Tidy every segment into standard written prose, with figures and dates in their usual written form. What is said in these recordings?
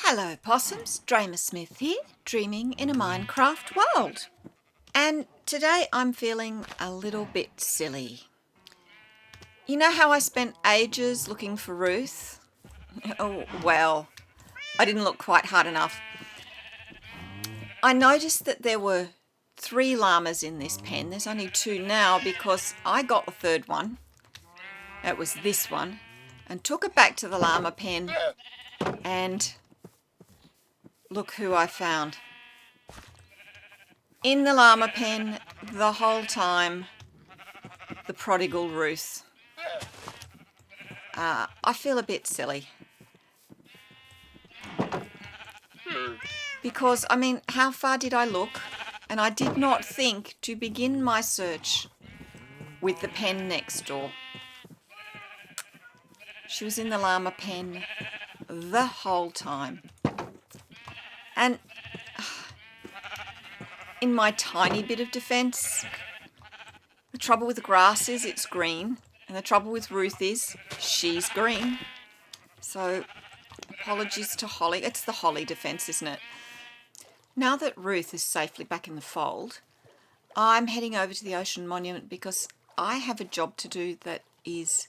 Hello possums, Dreymasmith here, dreaming in a Minecraft world. And today I'm feeling a little bit silly. You know how I spent ages looking for Ruth? Oh, well, I didn't look quite hard enough. I noticed that there were 3 llamas in this pen. There's only 2 now because I got the third one. It was this one. And took it back to the llama pen and look who I found. In the llama pen the whole time, the prodigal Ruth. I feel a bit silly. Because, I mean, how far did I look? And I did not think to begin my search with the pen next door. She was in the llama pen the whole time. And in my tiny bit of defense, the trouble with the grass is it's green, and the trouble with Ruth is she's green. So apologies to Holly. It's the Holly defense, isn't it? Now that Ruth is safely back in the fold, I'm heading over to the Ocean Monument because I have a job to do that is,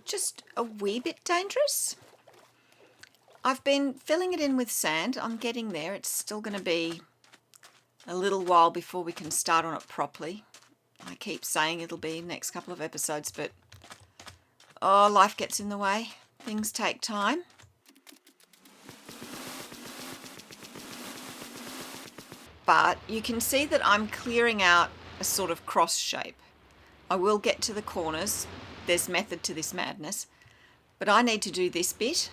just a wee bit dangerous. I've been filling it in with sand. I'm getting there. It's still going to be a little while before we can start on it properly. I keep saying it'll be next couple of episodes, but life gets in the way. Things take time. But you can see that I'm clearing out a sort of cross shape. I will get to the corners. There's method to this madness. But I need to do this bit.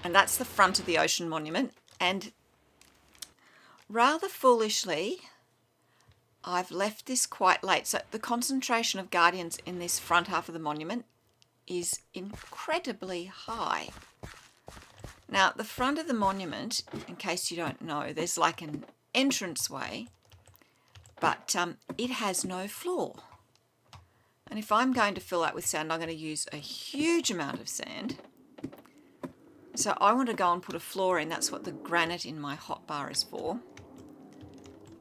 And that's the front of the Ocean Monument. And rather foolishly, I've left this quite late. So the concentration of guardians in this front half of the monument is incredibly high. Now, at the front of the monument, in case you don't know, there's like an entranceway, but it has no floor. And if I'm going to fill that with sand, I'm going to use a huge amount of sand. So I want to go and put a floor in. That's what the granite in my hotbar is for.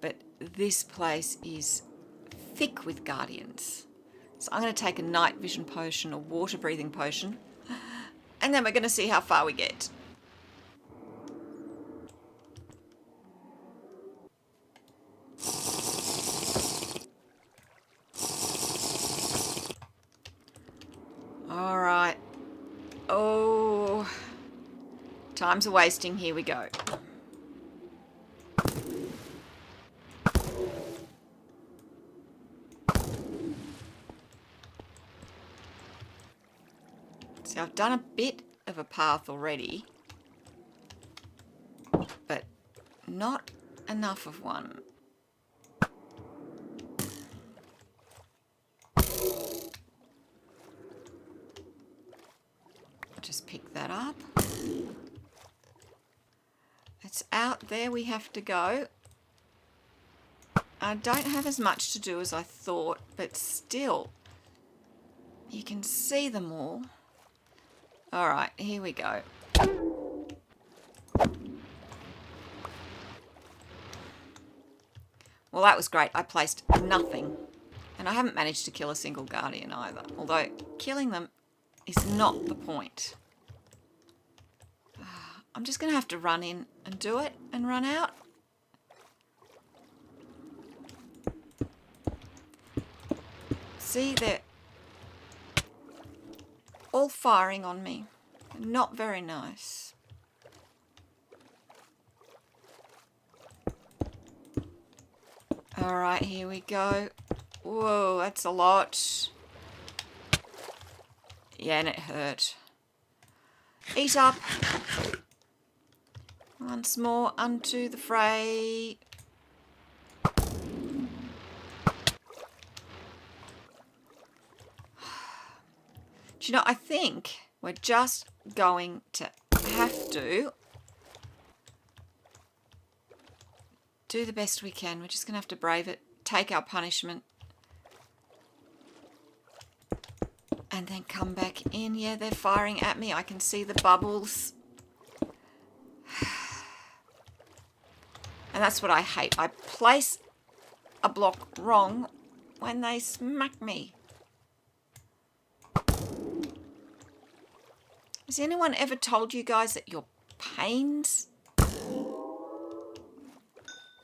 But this place is thick with guardians. So I'm going to take a night vision potion, a water breathing potion, and then we're going to see how far we get. All right. Oh, time's a wasting. Here we go. See, I've done a bit of a path already, but not enough of one. Just pick that up. It's out there, we have to go. I don't have as much to do as I thought, but still, you can see them all. All right, here we go. Well, that was great. I placed nothing, and I haven't managed to kill a single guardian either, although killing them is not the point. I'm just going to have to run in and do it and run out. See, they're all firing on me. Not very nice. All right, here we go. Whoa, that's a lot. Yeah, and it hurt. Eat up. Once more unto the fray. Do you know, I think we're just going to have to do the best we can. We're just going to have to brave it, take our punishment, and then come back in. Yeah, they're firing at me. I can see the bubbles. And that's what I hate. I place a block wrong when they smack me. Has anyone ever told you guys that your pains?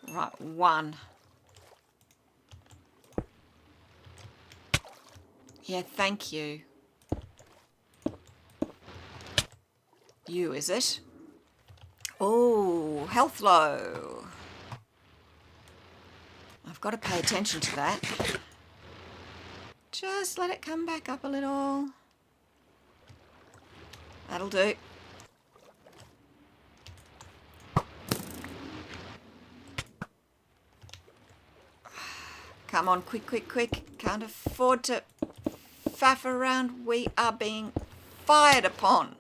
Right, 1. Yeah, thank you. You, is it? Oh, health low. I've got to pay attention to that. Just let it come back up a little. That'll do. Come on, quick, quick, quick. Can't afford to faff around. We are being fired upon.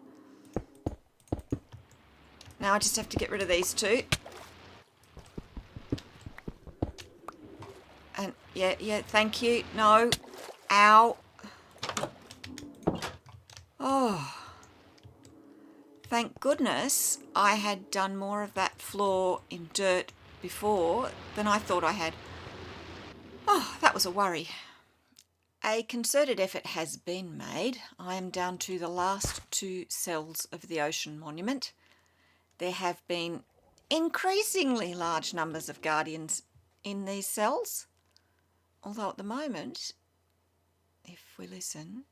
Now I just have to get rid of these 2. And yeah, thank you. No. Ow. Oh. Thank goodness I had done more of that floor in dirt before than I thought I had. Oh, that was a worry. A concerted effort has been made. I am down to the last 2 cells of the ocean monument. There have been increasingly large numbers of guardians in these cells, although at the moment, if we listen,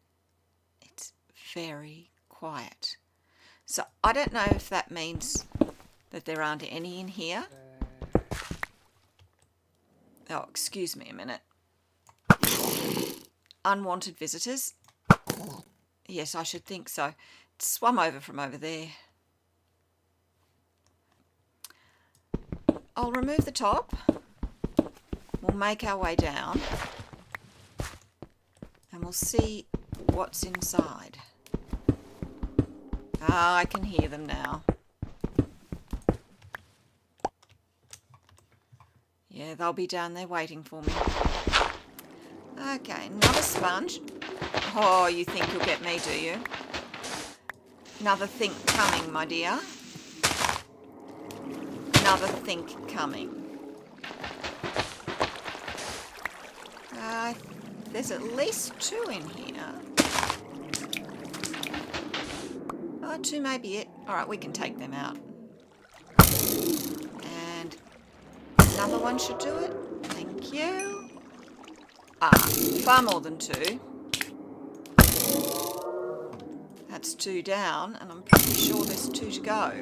it's very quiet. So I don't know if that means that there aren't any in here. Oh, excuse me a minute. Unwanted visitors? Yes, I should think so. It swum over from over there. I'll remove the top. We'll make our way down. And we'll see what's inside. Ah, I can hear them now. Yeah, they'll be down there waiting for me. Okay, another sponge. Oh, you think you'll get me, do you? Another think coming, my dear. Another think coming. There's at least 2 in here. Oh, 2 may be it. Alright, we can take them out. And another one should do it. Thank you. Ah, far more than 2. That's 2 down, and I'm pretty sure there's 2 to go.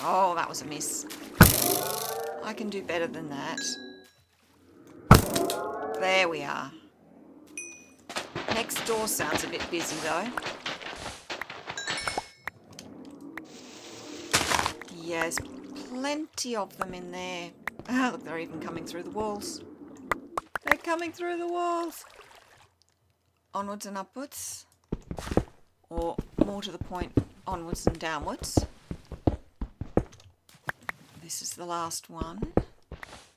Oh, that was a miss. I can do better than that. There we are. Next door sounds a bit busy though. Yeah, there's plenty of them in there. Oh, look, they're even coming through the walls. They're coming through the walls. Onwards and upwards. Or more to the point, onwards and downwards. This is the last one.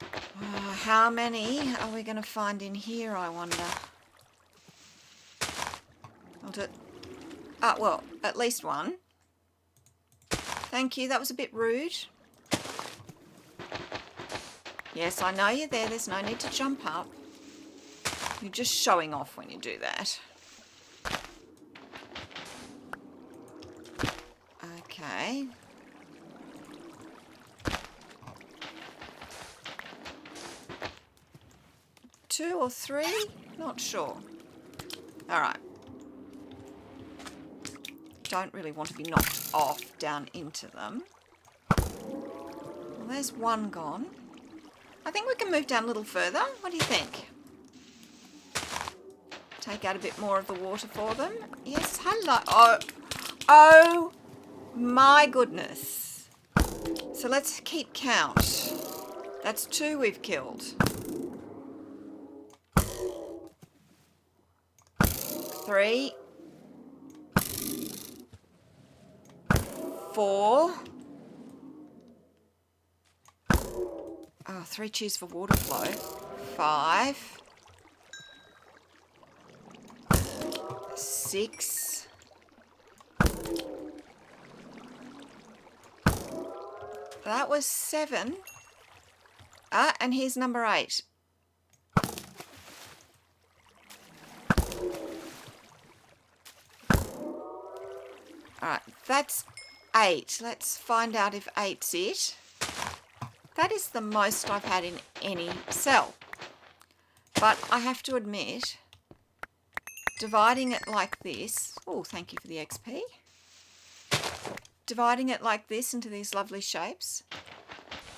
Oh, how many are we going to find in here, I wonder? I'll do it. Ah, well, at least 1. Thank you, that was a bit rude. Yes, I know you're there. There's no need to jump up. You're just showing off when you do that. Okay. Two or 3? Not sure. Alright. Don't really want to be knocked off down into them. Well, there's 1 gone. I think we can move down a little further. What do you think? Take out a bit more of the water for them. Yes, hello. Oh my goodness. So let's keep count. That's 2 we've killed. 3, 4. Oh, 3 cheers for water flow. 5, 6, That was 7. And here's number 8. Alright, that's 8. Let's find out if 8's it. That is the most I've had in any cell. But I have to admit, dividing it like this... Oh, thank you for the XP. Dividing it like this into these lovely shapes,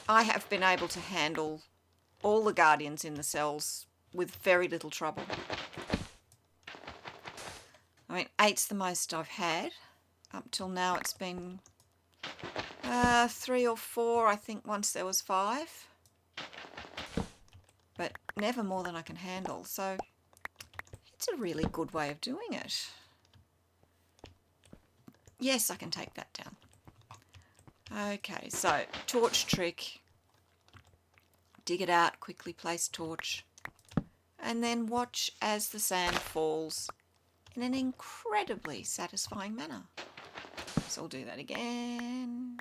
I have been able to handle all the guardians in the cells with very little trouble. I mean, 8's the most I've had. Up till now it's been 3 or 4, I think once there was 5. But never more than I can handle, so it's a really good way of doing it. Yes, I can take that down. Okay, so torch trick. Dig it out, quickly place torch, and then watch as the sand falls in an incredibly satisfying manner. So I'll do that again.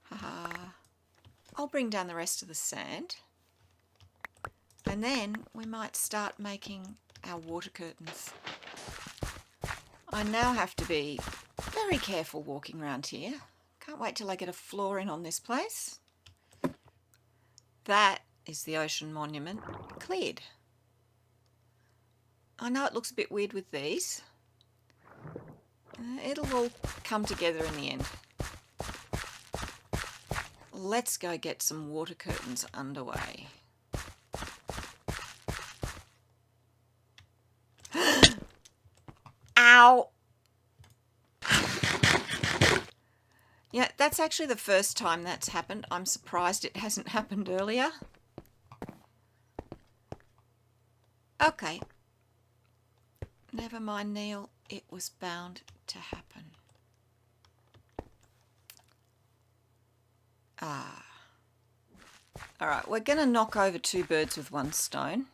Haha. I'll bring down the rest of the sand, and then we might start making our water curtains. I now have to be very careful walking around here. Can't wait till I get a floor in on this place. That is the ocean monument cleared. I know it looks a bit weird with these. It'll all come together in the end. Let's go get some water curtains underway. Ow! Yeah, that's actually the first time that's happened. I'm surprised it hasn't happened earlier. Okay. Never mind, Neil. It was bound to happen. Alright, we're going to knock over 2 birds with 1 stone,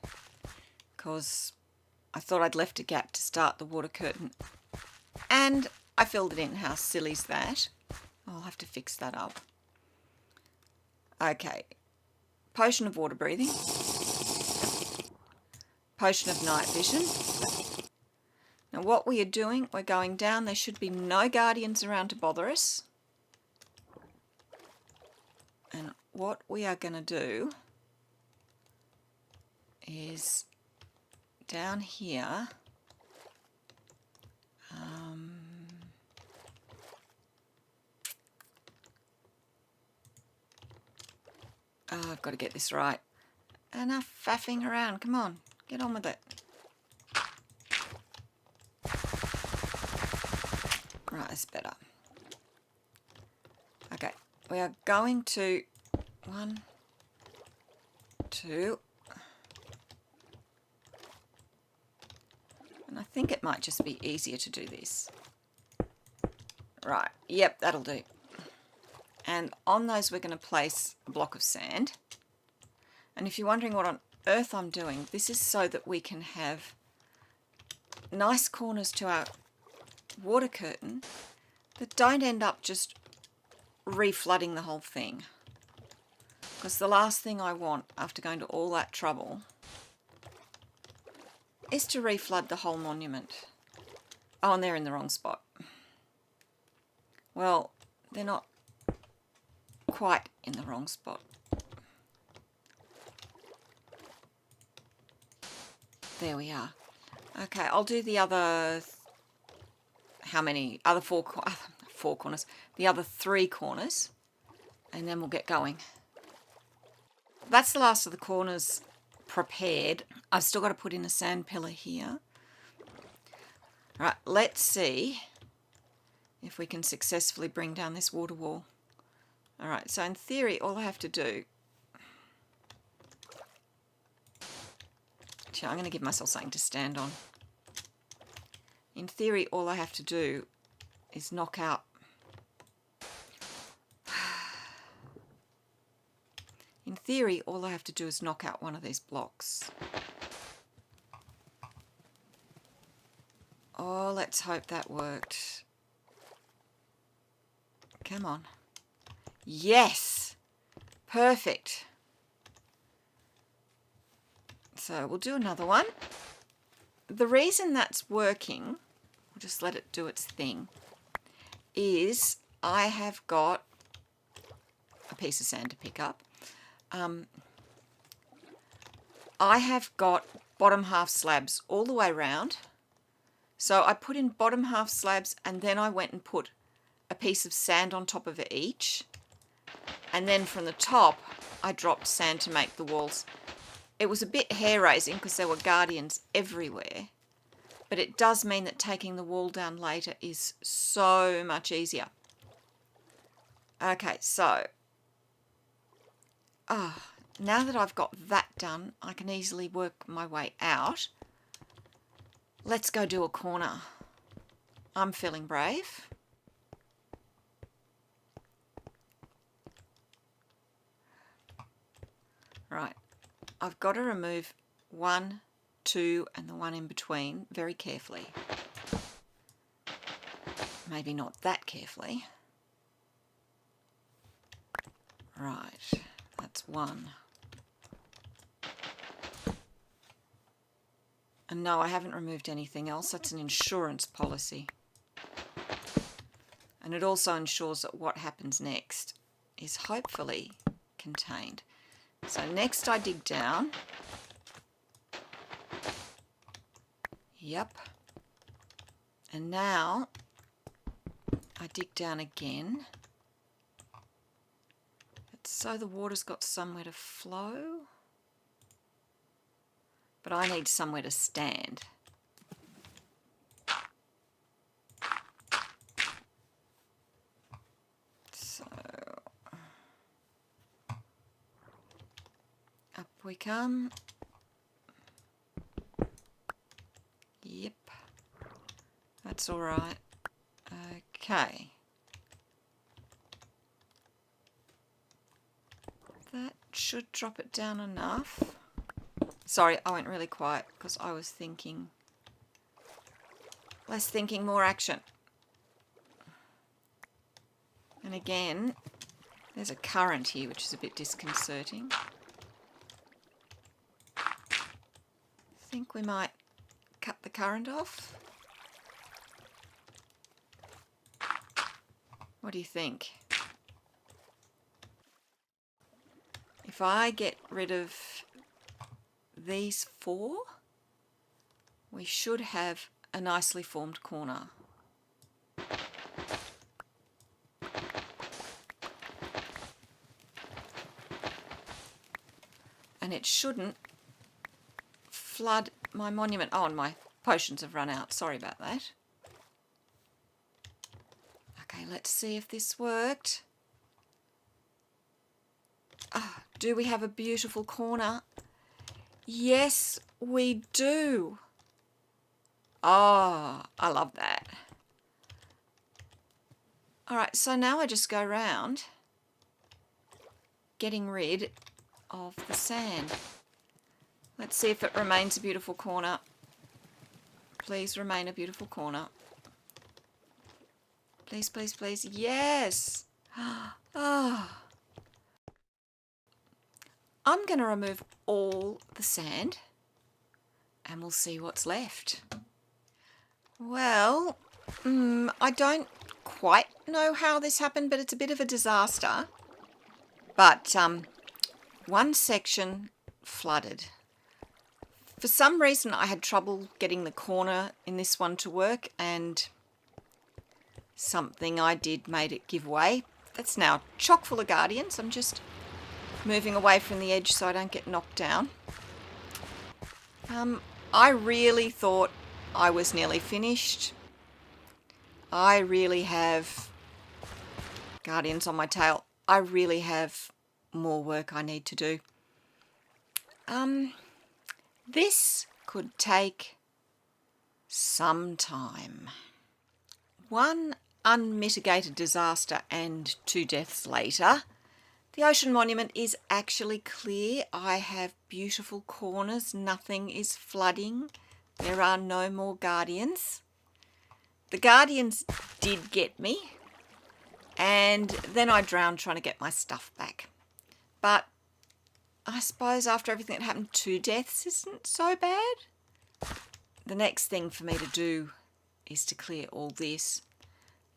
because I thought I'd left a gap to start the water curtain, and I filled it in. How silly's that? I'll have to fix that up. Okay, potion of water breathing, potion of night vision. Now what we are doing, we're going down. There should be no guardians around to bother us. And what we are going to do is down here, oh, I've got to get this right. Enough faffing around, come on, get on with it. Right, that's better. Okay, we are going to 1, 2, and I think it might just be easier to do this. Right, yep, that'll do. And on those we're going to place a block of sand. And if you're wondering what on earth I'm doing, this is so that we can have nice corners to our water curtain that don't end up just reflooding the whole thing. Because the last thing I want after going to all that trouble is to reflood the whole monument. Oh, and they're in the wrong spot. Well, they're not quite in the wrong spot. There we are. Okay, I'll do the other, how many? Other four corners. The other 3 corners, and then we'll get going. That's the last of the corners prepared. I've still got to put in a sand pillar here. All right, let's see if we can successfully bring down this water wall. All right, so in theory, all I have to do... I'm going to give myself something to stand on. In theory, all I have to do is knock out... In theory, all I have to do is knock out one of these blocks. Oh, let's hope that worked. Come on. Yes, perfect. So we'll do another one. The reason that's working, we'll just let it do its thing, is I have got a piece of sand to pick up. I have got bottom half slabs all the way around. So I put in bottom half slabs and then I went and put a piece of sand on top of each. And then from the top, I dropped sand to make the walls. It was a bit hair-raising because there were guardians everywhere. But it does mean that taking the wall down later is so much easier. Okay, so now that I've got that done, I can easily work my way out. Let's go do a corner. I'm feeling brave. Right, I've got to remove 1, 2 and the one in between very carefully. Maybe not that carefully. Right, that's 1. And no, I haven't removed anything else. That's an insurance policy. And it also ensures that what happens next is hopefully contained. So next I dig down. Yep. And now I dig down again. It's so the water's got somewhere to flow. But I need somewhere to stand. So up we come. Yep, that's all right. Okay. That should drop it down enough. Sorry, I went really quiet because I was thinking. Less thinking, more action. And again, there's a current here, which is a bit disconcerting. I think we might cut the current off. What do you think? If I get rid of these 4, we should have a nicely formed corner. And it shouldn't flood my monument. Oh, and my potions have run out. Sorry about that. Okay, let's see if this worked. Do we have a beautiful corner? Yes, we do. Oh, I love that. All right, so now I just go around getting rid of the sand. Let's see if it remains a beautiful corner. Please remain a beautiful corner. Please, please, please. Yes. Oh. I'm going to remove all the sand and we'll see what's left. Well, I don't quite know how this happened, but it's a bit of a disaster. But one section flooded. For some reason I had trouble getting the corner in this one to work, and something I did made it give way. That's now chock full of guardians. I'm just moving away from the edge so I don't get knocked down. I really thought I was nearly finished. I really have guardians on my tail. I really have more work I need to do. This could take some time. One unmitigated disaster and 2 deaths later, the ocean monument is actually clear. I have beautiful corners. Nothing is flooding. There are no more guardians. The guardians did get me, And then I drowned trying to get my stuff back. But I suppose after everything that happened, 2 deaths isn't so bad. The next thing for me to do is to clear all this.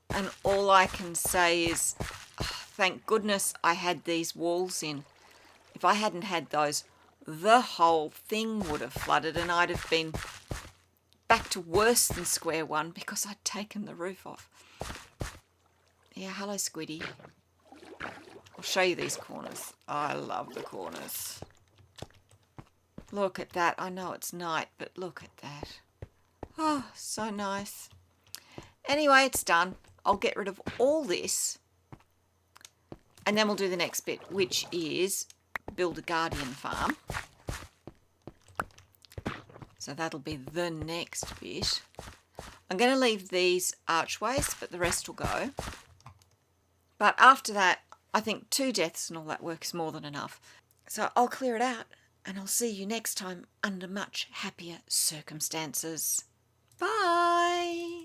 And all I can say is, thank goodness I had these walls in. If I hadn't had those, the whole thing would have flooded and I'd have been back to worse than square one because I'd taken the roof off. Yeah, hello Squiddy. I'll show you these corners. I love the corners. Look at that. I know it's night, but look at that. Oh, so nice. Anyway, it's done. I'll get rid of all this and then we'll do the next bit, which is build a guardian farm. So that'll be the next bit. I'm going to leave these archways, but the rest will go. But after that, I think 2 deaths and all that work is more than enough. So I'll clear it out and I'll see you next time under much happier circumstances. Bye!